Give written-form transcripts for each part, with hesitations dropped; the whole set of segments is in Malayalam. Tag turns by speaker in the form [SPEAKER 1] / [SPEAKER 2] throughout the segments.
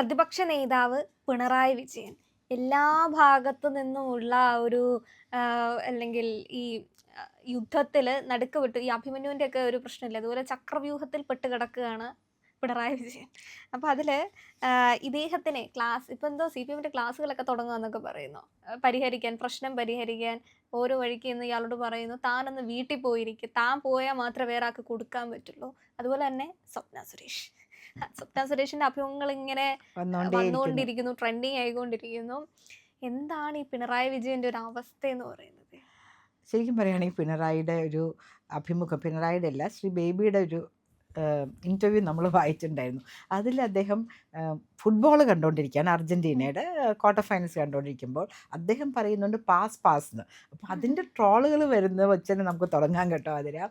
[SPEAKER 1] പ്രതിപക്ഷ നേതാവ് പിണറായി വിജയൻ എല്ലാ ഭാഗത്തു നിന്നുമുള്ള ഒരു അല്ലെങ്കിൽ ഈ യുദ്ധത്തിൽ നടുക്ക് വിട്ട് ഈ അഭിമന്യുവിൻ്റെ ഒക്കെ ഒരു പ്രശ്നമില്ല, അതുപോലെ ചക്രവ്യൂഹത്തിൽ പെട്ട് കിടക്കുകയാണ് പിണറായി വിജയൻ. അപ്പോൾ അതിൽ ഇദ്ദേഹത്തിന് ക്ലാസ് ഇപ്പം എന്തോ സി പി എമ്മിൻ്റെ ക്ലാസ്സുകളൊക്കെ തുടങ്ങുക പറയുന്നു. പ്രശ്നം പരിഹരിക്കാൻ ഓരോ വഴിക്ക് ഇന്ന് ഇയാളോട് പറയുന്നു, താനൊന്ന് വീട്ടിൽ പോയിരിക്കും, താൻ പോയാൽ മാത്രമേ വേറെ ആൾക്ക് കൊടുക്കാൻ പറ്റുള്ളൂ. അതുപോലെ തന്നെ സ്വപ്ന സുരേഷിന്റെ അഭിമുഖങ്ങൾ ഇങ്ങനെ വന്നുകൊണ്ടിരിക്കുന്നു, ട്രെൻഡിങ് ആയിക്കൊണ്ടിരിക്കുന്നു. എന്താണ് ഈ പിണറായി വിജയന്റെ ഒരു അവസ്ഥ എന്ന് പറയുന്നത്?
[SPEAKER 2] ശരിക്കും പറയുകയാണെങ്കിൽ പിണറായിയുടെ ഒരു അഭിമുഖം, പിണറായിയുടെ അല്ല, ശ്രീ ബേബിയുടെ ഒരു ഇൻ്റർവ്യൂ നമ്മൾ വായിച്ചിട്ടുണ്ടായിരുന്നു. അതിൽ അദ്ദേഹം ഫുട്ബോൾ കണ്ടുകൊണ്ടിരിക്കുകയാണ്, അർജൻറ്റീനയുടെ ക്വാർട്ടർ ഫൈനൽസ് കണ്ടുകൊണ്ടിരിക്കുമ്പോൾ അദ്ദേഹം പറയുന്നുണ്ട് പാസ് എന്ന്. അപ്പോൾ അതിൻ്റെ ട്രോളുകൾ വരുന്ന വെച്ചാൽ നമുക്ക് തുടങ്ങാൻ കേട്ടോ. അതിന്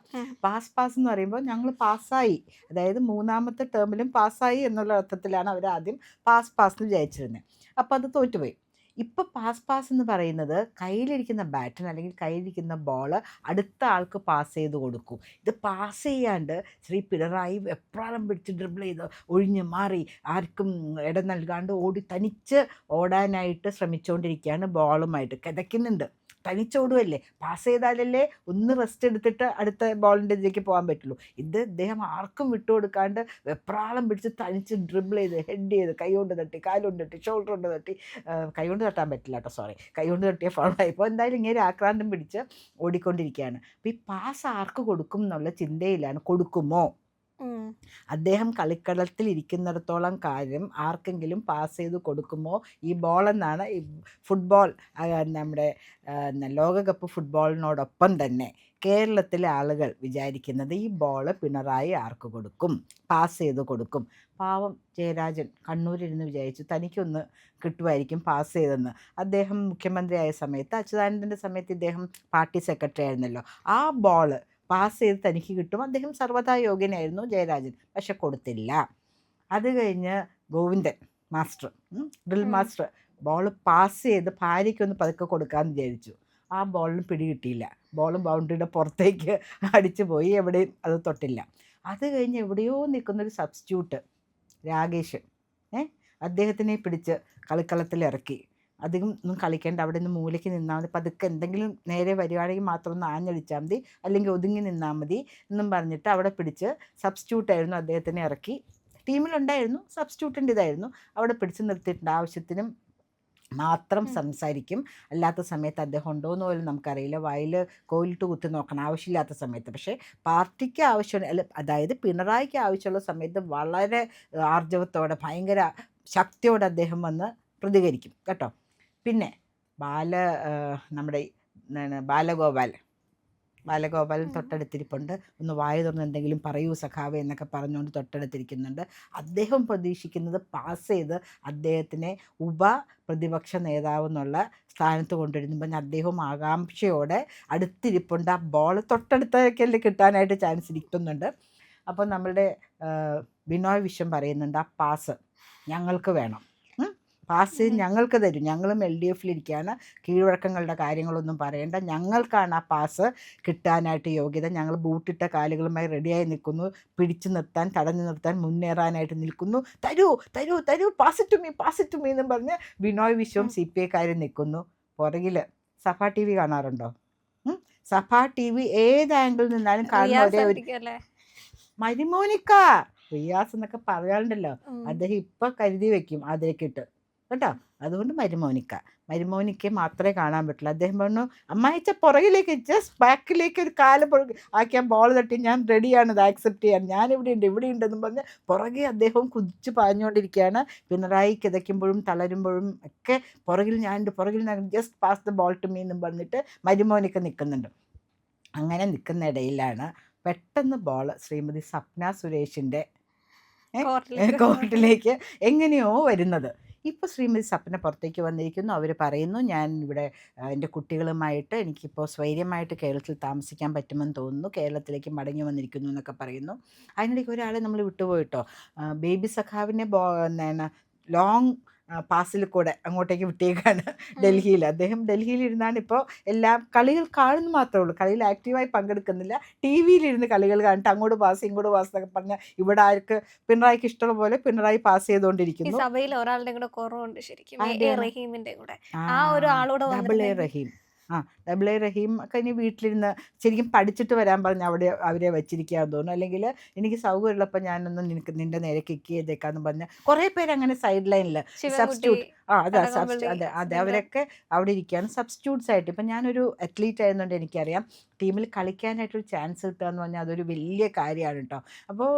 [SPEAKER 2] പാസ് എന്ന് പറയുമ്പോൾ ഞങ്ങൾ പാസ്സായി, അതായത് മൂന്നാമത്തെ ടേമിലും പാസ്സായി എന്നുള്ള അർത്ഥത്തിലാണ് അവർ ആദ്യം പാസ് എന്ന് വിചാരിച്ചിരുന്നത്. അപ്പോൾ അത് തോറ്റുപോയി. ഇപ്പോൾ പാസ് എന്ന് പറയുന്നത് കയ്യിലിരിക്കുന്ന ബാറ്റൺ അല്ലെങ്കിൽ കയ്യിലിരിക്കുന്ന ബോൾ അടുത്ത ആൾക്ക് പാസ് ചെയ്ത് കൊടുക്കും. ഇത് പാസ് ചെയ്യാണ്ട് ശ്രീ പിണറായി എപ്രാളം പിടിച്ച് ഡ്രിബിൾ ചെയ്ത് ഒഴിഞ്ഞ് മാറി ആർക്കും ഇടം നൽകാണ്ട് തനിച്ച് ഓടാനായിട്ട് ശ്രമിച്ചുകൊണ്ടിരിക്കുകയാണ്. ബോളുമായിട്ട് കിതയ്ക്കുന്നുണ്ട്, തനിച്ചോടുമല്ലേ, പാസ് ചെയ്താലല്ലേ ഒന്ന് റെസ്റ്റ് എടുത്തിട്ട് അടുത്ത ബോളിൻ്റെ ഇതിലേക്ക് പോകാൻ പറ്റുള്ളൂ. ഇത് അദ്ദേഹം ആർക്കും വിട്ടുകൊടുക്കാണ്ട് വെപ്രാളം പിടിച്ച് തനിച്ച് ഡ്രിബിൾ ചെയ്ത് ഹെഡ് ചെയ്ത് കൈകൊണ്ട് തട്ടി, കാലുകൊണ്ട് തട്ടി, ഷോൾഡർ കൊണ്ട് തട്ടി, കൈകൊണ്ട് തട്ടാൻ പറ്റില്ല കേട്ടോ, സോറി, കൈകൊണ്ട് തട്ടിയ ഫൗളായി. ഇപ്പോൾ എന്തായാലും ഇങ്ങനെ ആക്രാന്തം പിടിച്ച് ഓടിക്കൊണ്ടിരിക്കുകയാണ്. അപ്പോൾ ഈ പാസ് ആർക്ക് കൊടുക്കും എന്നുള്ള ചിന്തയിലാണ്. കൊടുക്കുമോ? അദ്ദേഹം കളിക്കളത്തിൽ ഇരിക്കുന്നിടത്തോളം കാര്യം ആർക്കെങ്കിലും പാസ് ചെയ്ത് കൊടുക്കുമോ ഈ ബോളെന്നാണ് ഈ ഫുട്ബോൾ, നമ്മുടെ ലോകകപ്പ് ഫുട്ബോളിനോടൊപ്പം തന്നെ കേരളത്തിലെ ആളുകൾ വിചാരിക്കുന്നത് ഈ ബോള് പിണറായി ആർക്ക് കൊടുക്കും, പാസ് ചെയ്ത് കൊടുക്കും. പാവം ജയരാജൻ കണ്ണൂരിരുന്ന് വിചാരിച്ചു തനിക്കൊന്ന് കിട്ടുമായിരിക്കും പാസ് ചെയ്തെന്ന്. അദ്ദേഹം മുഖ്യമന്ത്രിയായ സമയത്ത്, അച്യുതാനന്ദൻ്റെ സമയത്ത് ഇദ്ദേഹം പാർട്ടി സെക്രട്ടറി ആയിരുന്നല്ലോ. ആ ബോള് പാസ് ചെയ്ത് തനിക്ക് കിട്ടും. അദ്ദേഹം സർവ്വതാ യോഗ്യനായിരുന്നു ജയരാജൻ, പക്ഷെ കൊടുത്തില്ല. അത് കഴിഞ്ഞ് Govindan master, drill master, ball pass ചെയ്ത് ഭാര്യയ്ക്കൊന്ന് പതുക്കെ കൊടുക്കാമെന്ന് വിചാരിച്ചു. ആ ബോളിന് പിടികിട്ടിയില്ല, ബോൾ ബൗണ്ടറിയുടെ പുറത്തേക്ക് അടിച്ചു പോയി, എവിടെയും അത് തൊട്ടില്ല. അത് കഴിഞ്ഞ് എവിടെയോ നിൽക്കുന്നൊരു സബ്സ്റ്റിറ്റ്യൂട്ട് രാകേഷ്, അദ്ദേഹത്തിനെ പിടിച്ച് കളിക്കളത്തിൽ ഇറക്കി. അധികം ഒന്നും കളിക്കേണ്ട, അവിടെ നിന്ന് മൂലയ്ക്ക് നിന്നാൽ മതി, പതുക്കെ എന്തെങ്കിലും നേരെ വരുവാണെങ്കിൽ മാത്രം ഒന്ന് ആഞ്ഞടിച്ചാൽ മതി, അല്ലെങ്കിൽ ഒതുങ്ങി നിന്നാൽ മതി എന്നും പറഞ്ഞിട്ട് അവിടെ പിടിച്ച്, സബ്സ്റ്റിറ്റ്യൂട്ടായിരുന്നു, അദ്ദേഹത്തിനെ ഇറക്കി. ടീമിലുണ്ടായിരുന്നു, സബ്സ്റ്റിറ്റ്യൂട്ടിൻ്റെ ഇതായിരുന്നു, അവിടെ പിടിച്ച് നിർത്തിയിട്ടുണ്ട്. ആവശ്യത്തിനും മാത്രം സംസാരിക്കും, അല്ലാത്ത സമയത്ത് അദ്ദേഹം ഉണ്ടോയെന്ന് പോലും നമുക്കറിയില്ല. വായിൽ കോലിട്ട് കുത്തി നോക്കണം ആവശ്യമില്ലാത്ത സമയത്ത്. പക്ഷേ പാർട്ടിക്ക് ആവശ്യം, അതായത് പിണറായിക്ക് ആവശ്യമുള്ള സമയത്ത് വളരെ ആർജവത്തോടെ ഭയങ്കര ശക്തിയോടെ അദ്ദേഹം വന്ന് പ്രതികരിക്കും കേട്ടോ. പിന്നെ നമ്മുടെ ബാലഗോപാലൻ തൊട്ടടുത്തിരിപ്പുണ്ട്. ഒന്ന് വായ തുറന്ന് എന്തെങ്കിലും പറയൂ സഖാവേ എന്നൊക്കെ പറഞ്ഞുകൊണ്ട് തൊട്ടടുത്തിരിക്കുന്നുണ്ട്. അദ്ദേഹം പ്രതീക്ഷിക്കുന്നത് പാസ് ചെയ്ത് അദ്ദേഹത്തിനെ പ്രതിപക്ഷ നേതാവ് എന്നുള്ള സ്ഥാനത്ത് കൊണ്ടുവരുമ്പോൾ അദ്ദേഹം ആകാംക്ഷയോടെ അടുത്തിരിപ്പുണ്ട്. ആ ബോൾ തൊട്ടടുത്തേക്കല്ലേ കിട്ടാനായിട്ട് ചാൻസ് ഇരിക്കുന്നുണ്ട്. അപ്പോൾ നമ്മളുടെ ബിനോയ് വിശ്വം പറയുന്നുണ്ട്, ആ പാസ് ഞങ്ങൾക്ക് വേണം, പാസ് ഞങ്ങൾക്ക് തരും, ഞങ്ങളും LDF ഇരിക്കുകയാണ്, കീഴ്വഴക്കങ്ങളുടെ കാര്യങ്ങളൊന്നും പറയേണ്ട, ഞങ്ങൾക്കാണ് ആ പാസ് കിട്ടാനായിട്ട് യോഗ്യത, ഞങ്ങൾ ബൂട്ടിട്ട കാലുകളുമായി റെഡിയായി നിൽക്കുന്നു, പിടിച്ചു നിർത്താൻ, തടഞ്ഞു നിർത്താൻ, മുന്നേറാനായിട്ട് നിൽക്കുന്നു, തരൂ തരൂ തരൂ, പാസ് ടു മീ എന്നും പറഞ്ഞ് ബിനോയ് വിശ്വം CPI നിൽക്കുന്നു. പുറകിൽ സഭ TV കാണാറുണ്ടോ? സഭ TV ഏത് ആംഗിളിൽ നിന്നാലും കാണുന്ന ഒരേ ഒരു മരിമോനിക്ക, റിയാസ് എന്നൊക്കെ പറയാറുണ്ടല്ലോ, അദ്ദേഹം ഇപ്പം കരുതി വെക്കും അതിലേക്കിട്ട് കേട്ടോ. അതുകൊണ്ട് മരുമോനിക്ക് മാത്രമേ കാണാൻ പറ്റുള്ളൂ. അദ്ദേഹം പറഞ്ഞു, അമ്മായിച്ച പുറകിലേക്ക്, ജസ്റ്റ് ബാക്കിലേക്ക് ഒരു കാല് ആക്കിയാൽ ബോൾ തട്ടി ഞാൻ റെഡിയാണ് ഇത് ആക്സെപ്റ്റ് ചെയ്യാൻ, ഞാൻ ഇവിടെ ഉണ്ടെന്നും പറഞ്ഞ് പുറകെ അദ്ദേഹം കുതിച്ച് പാഞ്ഞുകൊണ്ടിരിക്കുകയാണ്. പിണറായി കിതയ്ക്കുമ്പോഴും തളരുമ്പോഴും ഒക്കെ പുറകിൽ just pass the ball to me എന്നും പറഞ്ഞിട്ട് മരുമോനിക്ക നിൽക്കുന്നുണ്ട്. അങ്ങനെ നിൽക്കുന്ന ഇടയിലാണ് പെട്ടെന്ന് ബോൾ ശ്രീമതി സ്വപ്ന സുരേഷിൻ്റെ കോർട്ടിലേക്ക് എങ്ങനെയോ വരുന്നത്. ഇപ്പോൾ ശ്രീമതി സ്വപ്ന പുറത്തേക്ക് വന്നിരിക്കുന്നു. അവർ പറയുന്നു, ഞാൻ ഇവിടെ എൻ്റെ കുട്ടികളുമായിട്ട് എനിക്കിപ്പോൾ സ്വൈര്യമായിട്ട് കേരളത്തിൽ താമസിക്കാൻ പറ്റുമെന്ന് തോന്നുന്നു, കേരളത്തിലേക്ക് മടങ്ങി വന്നിരിക്കുന്നു എന്നൊക്കെ പറയുന്നു. അതിനിടയ്ക്ക് ഒരാളെ നമ്മൾ വിട്ടുപോയിട്ടോ, ബേബി സഖാവിനെ ലോങ് പാസിൽ കൂടെ അങ്ങോട്ടേക്ക് വിട്ടേക്കാണ് ഡൽഹിയിൽ. അദ്ദേഹം ഡൽഹിയിലിരുന്നാണ് ഇപ്പോൾ എല്ലാം കളികൾ കാണുന്നു മാത്രമേ ഉള്ളൂ, കളിയിൽ ആക്റ്റീവായി പങ്കെടുക്കുന്നില്ല. ടി വിയിലിരുന്ന് കളികൾ കാണിട്ട് അങ്ങോട്ട് പാസ് ഇങ്ങോട്ട് പാസ് എന്നൊക്കെ പറഞ്ഞാൽ ഇവിടെ ആർക്ക് പിണറായിക്ക് ഇഷ്ടമുള്ള പോലെ പിണറായി പാസ്
[SPEAKER 1] ഈ
[SPEAKER 2] ചെയ്തുകൊണ്ടിരിക്കുന്നു.
[SPEAKER 1] സഭയിൽ ഒരാളുടെ കൂടെ കുറവുണ്ട് ശരിക്കും, എ
[SPEAKER 2] ആരുടെയാണ്?
[SPEAKER 1] റഹീമിന്റെ കൂടെ.
[SPEAKER 2] ആ
[SPEAKER 1] ആ ഒരു ആളൂടെ
[SPEAKER 2] ഡബിൾ എ
[SPEAKER 1] വന്നിരുന്നെങ്കിൽ
[SPEAKER 2] റഹീം. ഡബിൾ എ റഹീം ഒക്കെ ഇനി വീട്ടിലിരുന്ന് ശരിക്കും പഠിച്ചിട്ട് വരാൻ പറഞ്ഞ് അവിടെ അവരെ വെച്ചിരിക്കാന്ന് തോന്നുന്നു. അല്ലെങ്കിൽ എനിക്ക് സൗകര്യമുള്ളപ്പോൾ ഞാനൊന്ന് നിന്റെ നേരെ കിക്ക് ചെയ്തേക്കാന്ന് പറഞ്ഞ് കുറേ പേര് അങ്ങനെ സൈഡ് ലൈനിൽ
[SPEAKER 1] ശിവൻകുട്ടി,
[SPEAKER 2] സബ്സ്റ്റിറ്റ്യൂട്ട് അതെ
[SPEAKER 1] കടകംപള്ളി
[SPEAKER 2] അതെ
[SPEAKER 1] സുരേന്ദ്രൻ.
[SPEAKER 2] അവരൊക്കെ അവിടെ ഇരിക്കുകയാണ് സബ്സ്റ്റിറ്റ്യൂട്ട്സ് ആയിട്ട്. ഇപ്പം ഞാനൊരു അത്ലീറ്റ് ആയതുകൊണ്ട് എനിക്കറിയാം ടീമിൽ കളിക്കാനായിട്ടൊരു ചാൻസ് കിട്ടുക എന്ന് പറഞ്ഞാൽ അതൊരു വലിയ കാര്യമാണ് കേട്ടോ. അപ്പോൾ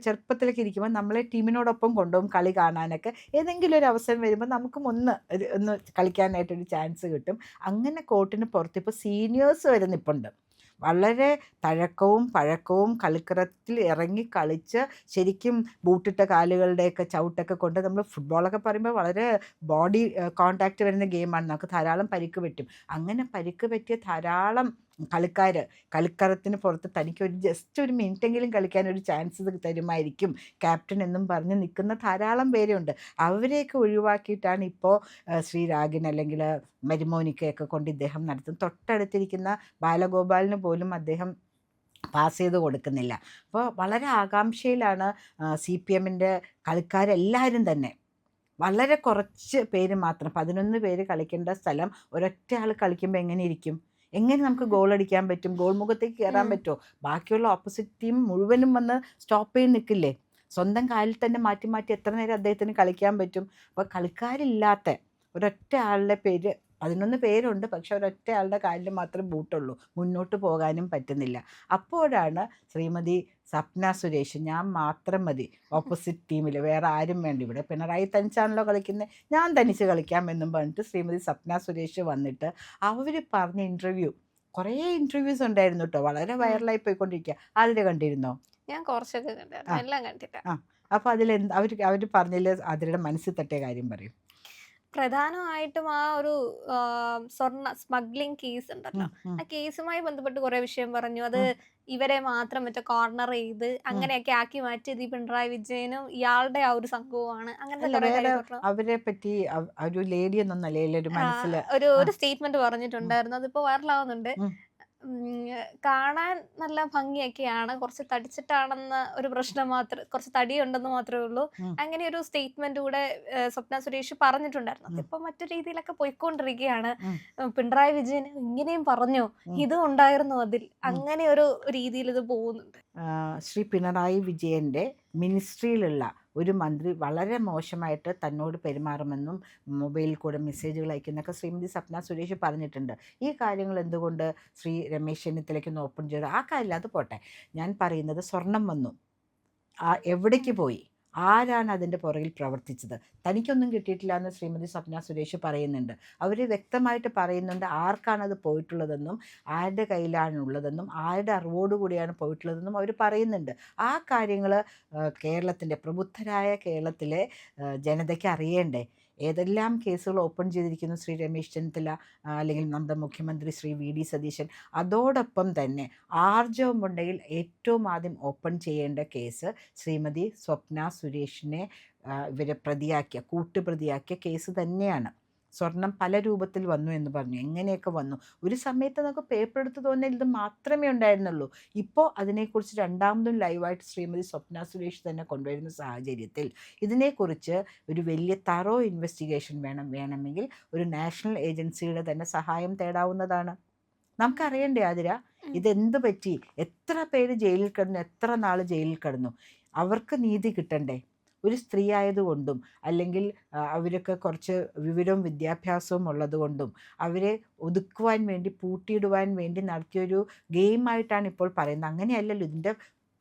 [SPEAKER 2] ചെറുപ്പത്തിലൊക്കെ ഇരിക്കുമ്പോൾ നമ്മളെ ടീമിനോടൊപ്പം കൊണ്ടുപോകും കളി കാണാനൊക്കെ. ഏതെങ്കിലും ഒരു അവസരം വരുമ്പോൾ നമുക്കും ഒന്ന് കളിക്കാനായിട്ടൊരു ചാൻസ് കിട്ടും. അങ്ങനെ കോർട്ടിന് പുറത്ത് ഇപ്പോൾ സീനിയേഴ്സ് വരെ നിൽപ്പുണ്ട്. വളരെ തഴക്കവും പഴക്കവും കളിക്കളത്തിൽ ഇറങ്ങി കളിച്ച് ശരിക്കും ബൂട്ടിട്ട കാലുകളുടെയൊക്കെ ചവിട്ടൊക്കെ കൊണ്ട് നമ്മൾ ഫുട്ബോളൊക്കെ പറയുമ്പോൾ വളരെ ബോഡി കോണ്ടാക്റ്റ് വരുന്ന ഗെയിമാണ്. നമുക്ക് ധാരാളം പരിക്ക് പറ്റും. അങ്ങനെ പരിക്ക് പറ്റിയ ധാരാളം കളിക്കാർ കളിക്കളത്തിന് പുറത്ത് തനിക്കൊരു ജസ്റ്റ് ഒരു മിനിറ്റെങ്കിലും കളിക്കാനൊരു ചാൻസ് തരുമായിരിക്കും ക്യാപ്റ്റൻ എന്നും പറഞ്ഞ് നിൽക്കുന്ന ധാരാളം പേരുണ്ട്. അവരെയൊക്കെ ഒഴിവാക്കിയിട്ടാണ് ഇപ്പോൾ ശ്രീ രാഗിൻ അല്ലെങ്കിൽ മരുമോനിക്കയൊക്കെ കൊണ്ട് ഇദ്ദേഹം നടത്തുന്നത്. തൊട്ടടുത്തിരിക്കുന്ന ബാലഗോപാലിന് പോലും അദ്ദേഹം പാസ് ചെയ്ത് കൊടുക്കുന്നില്ല. അപ്പോൾ വളരെ ആകാംക്ഷയിലാണ് CPM-ൻ്റെ കളിക്കാരെല്ലാവരും തന്നെ. വളരെ കുറച്ച് പേര് മാത്രം 11 പേര് കളിക്കേണ്ട സ്ഥലം ഒരൊറ്റ ആൾ കളിക്കുമ്പോൾ എങ്ങനെ ഇരിക്കും? എങ്ങനെ നമുക്ക് ഗോൾ അടിക്കാൻ പറ്റും? ഗോൾ മുഖത്തേക്ക് കയറാൻ പറ്റുമോ? ബാക്കിയുള്ള ഓപ്പോസിറ്റ് ടീം മുഴുവനും വന്ന് സ്റ്റോപ്പ് ചെയ്ത് നിൽക്കില്ലേ? സ്വന്തം കാലിൽ തന്നെ മാറ്റി മാറ്റി എത്ര നേരം അദ്ദേഹത്തിന് കളിക്കാൻ പറ്റും? അപ്പോൾ കളിക്കാരില്ലാത്ത ഒരൊറ്റ ആളുടെ പേര് 11 പേരുണ്ട്, പക്ഷെ ഒരൊറ്റ ആളുടെ കാലിൽ മാത്രമേ ബൂട്ടുള്ളൂ, മുന്നോട്ട് പോകാനും പറ്റുന്നില്ല. അപ്പോഴാണ് ശ്രീമതി സപ്ന സുരേഷ് ഞാൻ മാത്രം മതി ഓപ്പോസിറ്റ് ടീമിൽ, വേറെ ആരും വേണ്ട, ഇവിടെ പിണറായി തനിച്ചാണല്ലോ കളിക്കുന്നത്, ഞാൻ തനിച്ച് കളിക്കാം എന്നും പറഞ്ഞിട്ട് ശ്രീമതി സപ്ന സുരേഷ് വന്നിട്ട് അവർ പറഞ്ഞ ഇൻ്റർവ്യൂ, കുറേ ഇൻ്റർവ്യൂസ് ഉണ്ടായിരുന്നു കേട്ടോ, വളരെ വൈറലായി പോയിക്കൊണ്ടിരിക്കുക. അതിൽ കണ്ടിരുന്നോ?
[SPEAKER 1] ഞാൻ കുറച്ചൊക്കെ കണ്ടായിരുന്നു, എല്ലാം കണ്ടില്ല.
[SPEAKER 2] അപ്പോൾ അതിൽ അവർ പറഞ്ഞതിൽ അതിരുടെ മനസ്സിൽ തട്ടിയ കാര്യം പറയും.
[SPEAKER 1] പ്രധാനമായിട്ടും ആ ഒരു സ്വർണ്ണ സ്മഗ്ലിംഗ് കേസ് ഉണ്ടല്ലോ, ആ കേസുമായി ബന്ധപ്പെട്ട് കുറെ വിഷയം പറഞ്ഞു. അത് ഇവരെ മാത്രം മറ്റേ കോർണർ ചെയ്ത് അങ്ങനെയൊക്കെ ആക്കി മാറ്റിയത് ഈ പിണറായി വിജയനും ഇയാളുടെ ആ ഒരു സംഘവുമാണ്. അങ്ങനത്തെ
[SPEAKER 2] അല്ല
[SPEAKER 1] കുറെ
[SPEAKER 2] വേറെ
[SPEAKER 1] കാര്യം പറഞ്ഞു.
[SPEAKER 2] അവരെ പറ്റി ഒരു ലേഡി എന്നൊന്നല്ലേ ഒരു മനസ്സിൽ
[SPEAKER 1] ഒരു സ്റ്റേറ്റ്മെന്റ് പറഞ്ഞിട്ടുണ്ടായിരുന്നു, അതിപ്പോ വൈറലാവുന്നുണ്ട്. കാണാൻ നല്ല ഭംഗിയൊക്കെയാണ്, കുറച്ച് തടിച്ചിട്ടാണെന്ന് ഒരു പ്രശ്നം മാത്രം, കുറച്ച് തടിയുണ്ടെന്ന് മാത്രമേ ഉള്ളൂ. അങ്ങനെ ഒരു സ്റ്റേറ്റ്മെന്റ് കൂടെ സ്വപ്ന സുരേഷ് പറഞ്ഞിട്ടുണ്ടായിരുന്നു. അതിപ്പോ മറ്റു രീതിയിലൊക്കെ പോയിക്കൊണ്ടിരിക്കുകയാണ്. പിണറായി വിജയൻ ഇങ്ങനെയും പറഞ്ഞു, ഇതും ഉണ്ടായിരുന്നു അതിൽ, അങ്ങനെ ഒരു രീതിയിൽ ഇത് പോകുന്നുണ്ട്.
[SPEAKER 2] ശ്രീ പിണറായി വിജയൻ്റെ മിനിസ്ട്രിയിലുള്ള ഒരു മന്ത്രി വളരെ മോശമായിട്ട് തന്നോട് പെരുമാറുമെന്നും മൊബൈലിൽ കൂടെ മെസ്സേജുകൾ അയക്കുന്നൊക്കെ ശ്രീമതി സപ്ന സുരേഷ് പറഞ്ഞിട്ടുണ്ട്. ഈ കാര്യങ്ങൾ എന്തുകൊണ്ട് ശ്രീ രമേശ് ചെന്നിത്തലയ്ക്ക് ഓപ്പൺ ചെയ്തു? ആ കാര്യമില്ല, അത് പോട്ടെ. ഞാൻ പറയുന്നത് സ്വർണം വന്നു, എവിടേക്ക് പോയി, ആരാണ് അതിൻ്റെ പുറകിൽ പ്രവർത്തിച്ചത്? തനിക്കൊന്നും കിട്ടിയിട്ടില്ല എന്ന് ശ്രീമതി സ്വപ്ന സുരേഷ് പറയുന്നുണ്ട്. അവർ വ്യക്തമായിട്ട് പറയുന്നുണ്ട് ആർക്കാണത് പോയിട്ടുള്ളതെന്നും ആരുടെ കയ്യിലാണുള്ളതെന്നും ആരുടെ അറിവോടുകൂടിയാണ് പോയിട്ടുള്ളതെന്നും അവർ പറയുന്നുണ്ട്. ആ കാര്യങ്ങൾ കേരളത്തിൻ്റെ പ്രബുദ്ധരായ കേരളത്തിലെ ജനതയ്ക്ക് അറിയേണ്ടേ? ഏതെല്ലാം കേസുകൾ ഓപ്പൺ ചെയ്തിരിക്കുന്നു ശ്രീ രമേശ് ചെന്നിത്തല അല്ലെങ്കിൽ നമ്മുടെ മുഖ്യമന്ത്രി ശ്രീ VD സതീശൻ. അതോടൊപ്പം തന്നെ ആർജവമുണ്ടെങ്കിൽ ഏറ്റവും ആദ്യം ഓപ്പൺ ചെയ്യേണ്ട കേസ് ശ്രീമതി സ്വപ്ന സുരേഷിനെ ഇവരെ കൂട്ടുപ്രതിയാക്കിയ കേസ് തന്നെയാണ്. സ്വർണം പല രൂപത്തിൽ വന്നു എന്ന് പറഞ്ഞു, എങ്ങനെയൊക്കെ വന്നു. ഒരു സമയത്ത് നമുക്ക് പേപ്പർ എടുത്ത് തോന്നിയാൽ ഇത് മാത്രമേ ഉണ്ടായിരുന്നുള്ളൂ. ഇപ്പോൾ അതിനെക്കുറിച്ച് രണ്ടാമതും ലൈവായിട്ട് ശ്രീമതി സ്വപ്ന സുരേഷ് തന്നെ കൊണ്ടുവരുന്ന സാഹചര്യത്തിൽ ഇതിനെക്കുറിച്ച് ഒരു വലിയ തറോ ഇൻവെസ്റ്റിഗേഷൻ വേണമെങ്കിൽ ഒരു നാഷണൽ ഏജൻസിയുടെ തന്നെ സഹായം തേടാവുന്നതാണ്. നമുക്കറിയണ്ടേ ആതിര, ഇതെന്ത് പറ്റി, എത്ര പേര് ജയിലിൽ കിടന്നു, എത്ര നാൾ ജയിലിൽ കിടന്നു, അവർക്ക് നീതി കിട്ടണ്ടേ? ഒരു സ്ത്രീ ആയതുകൊണ്ടും അല്ലെങ്കിൽ അവരൊക്കെ കുറച്ച് വിവരവും വിദ്യാഭ്യാസവും ഉള്ളതുകൊണ്ടും അവരെ ഒതുക്കുവാൻ വേണ്ടി പൂട്ടിയിടുവാൻ വേണ്ടി നടത്തിയൊരു ഗെയിമായിട്ടാണ് ഇപ്പോൾ പറയുന്നത്. അങ്ങനെയല്ലല്ലോ. ഇതിൻ്റെ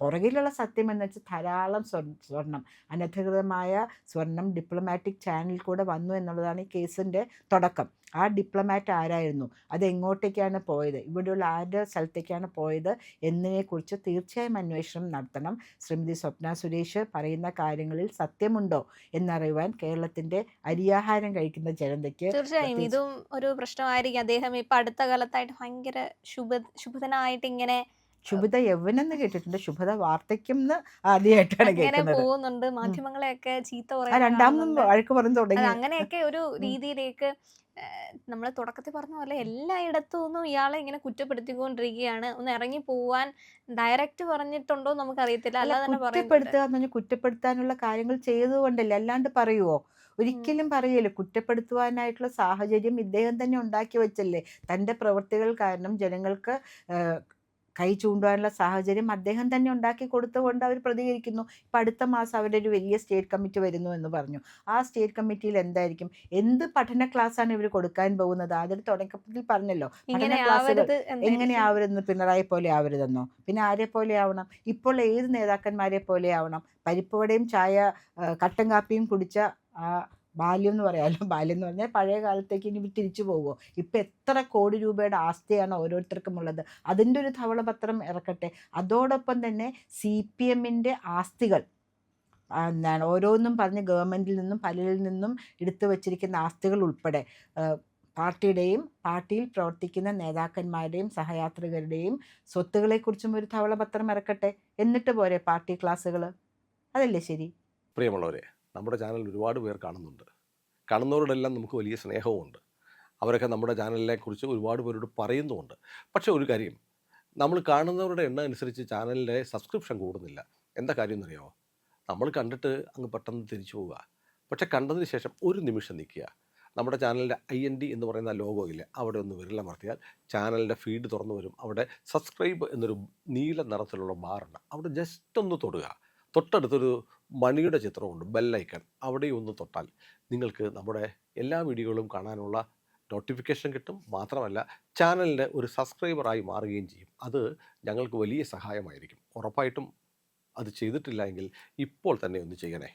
[SPEAKER 2] പുറകിലുള്ള സത്യം എന്ന് വെച്ചാൽ ധാരാളം സ്വർണം, അനധികൃതമായ സ്വർണം ഡിപ്ലോമാറ്റിക് ചാനലിൽ കൂടെ വന്നു എന്നുള്ളതാണ് ഈ കേസിൻ്റെ തുടക്കം. ആ ഡിപ്ലോമാറ്റ് ആരായിരുന്നു, അത് എങ്ങോട്ടേക്കാണ് പോയത്, ഇവിടെയുള്ള ആരുടെ സ്ഥലത്തേക്കാണ് പോയത് എന്നതിനെക്കുറിച്ച് തീർച്ചയായും അന്വേഷണം നടത്തണം. ശ്രീമതി സ്വപ്ന സുരേഷ് പറയുന്ന കാര്യങ്ങളിൽ സത്യമുണ്ടോ എന്നറിയുവാൻ കേരളത്തിൻ്റെ അരിയാഹാരം കഴിക്കുന്ന ജനതയ്ക്ക്
[SPEAKER 1] തീർച്ചയായും ഇതും ഒരു പ്രശ്നമായിരിക്കും. അദ്ദേഹം ഇപ്പൊ അടുത്ത കാലത്തായിട്ട് ഭയങ്കര ശുഭനായിട്ട് ഇങ്ങനെ
[SPEAKER 2] ശുഭത യൗവനെന്ന് കേട്ടിട്ടുണ്ട്, ശുഭത വാർദ്ധക്യം എന്ന് ആദ്യമായിട്ടാണ്
[SPEAKER 1] അങ്ങനെ
[SPEAKER 2] കേൾക്കുന്നത്.
[SPEAKER 1] പോകുന്നുണ്ട്. മാധ്യമങ്ങളെയൊക്കെ ചീത്ത
[SPEAKER 2] ആ
[SPEAKER 1] പറയുന്ന
[SPEAKER 2] രണ്ടാമതും
[SPEAKER 1] കാണുന്നുണ്ട്.
[SPEAKER 2] വഴക്ക് പറഞ്ഞു
[SPEAKER 1] അത്
[SPEAKER 2] തുടങ്ങി.
[SPEAKER 1] അങ്ങനെയൊക്കെ ഒരു
[SPEAKER 2] ഉം.
[SPEAKER 1] രീതിയിലേക്ക് നമ്മള് തുടക്കത്തിൽ പറഞ്ഞ പോലെ എല്ലായിടത്തു നിന്നും ഇയാളെ ഇങ്ങനെ കുറ്റപ്പെടുത്തിക്കൊണ്ടിരിക്കുകയാണ്. ഒന്ന് ഇറങ്ങി പോവാൻ ഡയറക്റ്റ് പറഞ്ഞിട്ടുണ്ടോ എന്ന് നമുക്കറിയത്തില്ല.
[SPEAKER 2] അല്ല,
[SPEAKER 1] അല്ലാതെ തന്നെ പറയുന്നുണ്ട്.
[SPEAKER 2] കുറ്റപ്പെടുത്തുക എന്ന് പറഞ്ഞാൽ കുറ്റപ്പെടുത്താനുള്ള കാര്യങ്ങൾ ചെയ്തതുകൊണ്ടല്ലേ, അല്ലാണ്ട് പറയുവോ?
[SPEAKER 1] ഉം.
[SPEAKER 2] ഒരിക്കലും പറയില്ല. കുറ്റപ്പെടുത്തുവാനായിട്ടുള്ള സാഹചര്യം ഇദ്ദേഹം തന്നെ ഉണ്ടാക്കി വെച്ചല്ലേ. തൻ്റെ പ്രവൃത്തികൾ കാരണം ജനങ്ങൾക്ക് കൈ ചൂണ്ടുവാനുള്ള സാഹചര്യം അദ്ദേഹം തന്നെ ഉണ്ടാക്കി കൊടുത്തുകൊണ്ട് അവർ പ്രതികരിക്കുന്നു. ഇപ്പം അടുത്ത മാസം അവരുടെ ഒരു വലിയ സ്റ്റേറ്റ് കമ്മിറ്റി വരുന്നു എന്ന് പറഞ്ഞു. ആ സ്റ്റേറ്റ് കമ്മിറ്റിയിൽ എന്തായിരിക്കും, എന്ത് പഠന ക്ലാസ്സാണ് ഇവർ കൊടുക്കാൻ പോകുന്നത്? അതിൽ തുടക്കത്തിൽ പറഞ്ഞല്ലോ, പഠന
[SPEAKER 1] ഇങ്ങനെ
[SPEAKER 2] ക്ലാസ്സുകൾ
[SPEAKER 1] ആവരുത്
[SPEAKER 2] എങ്ങനെ
[SPEAKER 1] എന്നായിരിക്കും.
[SPEAKER 2] ആവരുതെന്ന്. പിണറായി പോലെ ആവരുതെന്നോ? പിന്നെ ആരെ പോലെ ആവണം? ഇപ്പോൾ ഏത് നേതാക്കന്മാരെ പോലെ ആവണം? പരിപ്പുവടയും ചായ കട്ടൻ കാപ്പിയും കുടിച്ച ആ ബാല്യം എന്ന് പറയാമല്ലോ. ബാല്യം എന്ന് പറഞ്ഞാൽ പഴയ കാലത്തേക്ക് ഇനി തിരിച്ചു പോകുമോ? ഇപ്പം എത്ര കോടി രൂപയുടെ ആസ്തിയാണ് ഓരോരുത്തർക്കും ഉള്ളത്. അതിൻ്റെ ഒരു ധവളപത്രം ഇറക്കട്ടെ. അതോടൊപ്പം തന്നെ CPM-ൻ്റെ ആസ്തികൾ എന്താണ് ഓരോന്നും പറഞ്ഞ് ഗവൺമെൻറ്റിൽ നിന്നും പലരിൽ നിന്നും എടുത്തു വച്ചിരിക്കുന്ന ആസ്തികൾ ഉൾപ്പെടെ പാർട്ടിയുടെയും പാർട്ടിയിൽ പ്രവർത്തിക്കുന്ന നേതാക്കന്മാരുടെയും സഹയാത്രികരുടെയും സ്വത്തുകളെക്കുറിച്ചും ഒരു ധവളപത്രം ഇറക്കട്ടെ. എന്നിട്ട് പോരെ പാർട്ടി ക്ലാസ്സുകൾ? അതല്ലേ ശരി?
[SPEAKER 3] പ്രിയമുള്ളവരെ, നമ്മുടെ ചാനൽ ഒരുപാട് പേർ കാണുന്നുണ്ട്. കാണുന്നവരോടെല്ലാം നമുക്ക് വലിയ സ്നേഹവുമുണ്ട്. അവരൊക്കെ നമ്മുടെ ചാനലിനെക്കുറിച്ച് ഒരുപാട് പേരോട് പറയുന്നുമുണ്ട്. പക്ഷേ ഒരു കാര്യം, നമ്മൾ കാണുന്നവരുടെ എണ്ണം അനുസരിച്ച് ചാനലിൻ്റെ സബ്സ്ക്രിപ്ഷൻ കൂടുന്നില്ല. എന്താ കാര്യം എന്നറിയാമോ? നമ്മൾ കണ്ടിട്ട് അങ്ങ് പെട്ടെന്ന് തിരിച്ചു പോവുക. പക്ഷേ കണ്ടതിന് ശേഷം ഒരു നിമിഷം നിൽക്കുക. നമ്മുടെ ചാനലിൻ്റെ IND എന്ന് പറയുന്ന ലോഗോ ഇല്ലേ, അവിടെ ഒന്ന് വിരലമർത്തിയാൽ ചാനലിൻ്റെ ഫീഡ് തുറന്നു വരും. അവിടെ സബ്സ്ക്രൈബ് എന്നൊരു നീല നിറത്തിലുള്ള ബാറുണ്ട്. അവിടെ ജസ്റ്റ് ഒന്ന് തൊടുക. തൊട്ടടുത്തൊരു മണിയുടെ ചിത്രമുണ്ട്, ബെല്ലൈക്കൺ. അവിടെ ഒന്ന് തൊട്ടാൽ നിങ്ങൾക്ക് നമ്മുടെ എല്ലാ വീഡിയോകളും കാണാനുള്ള നോട്ടിഫിക്കേഷൻ കിട്ടും. മാത്രമല്ല, ചാനലിൻ്റെ ഒരു സബ്സ്ക്രൈബറായി മാറുകയും ചെയ്യും. അത് ഞങ്ങൾക്ക് വലിയ സഹായമായിരിക്കും. ഉറപ്പായിട്ടും അത് ചെയ്തിട്ടില്ല എങ്കിൽ ഇപ്പോൾ തന്നെ ഒന്ന് ചെയ്യണേ.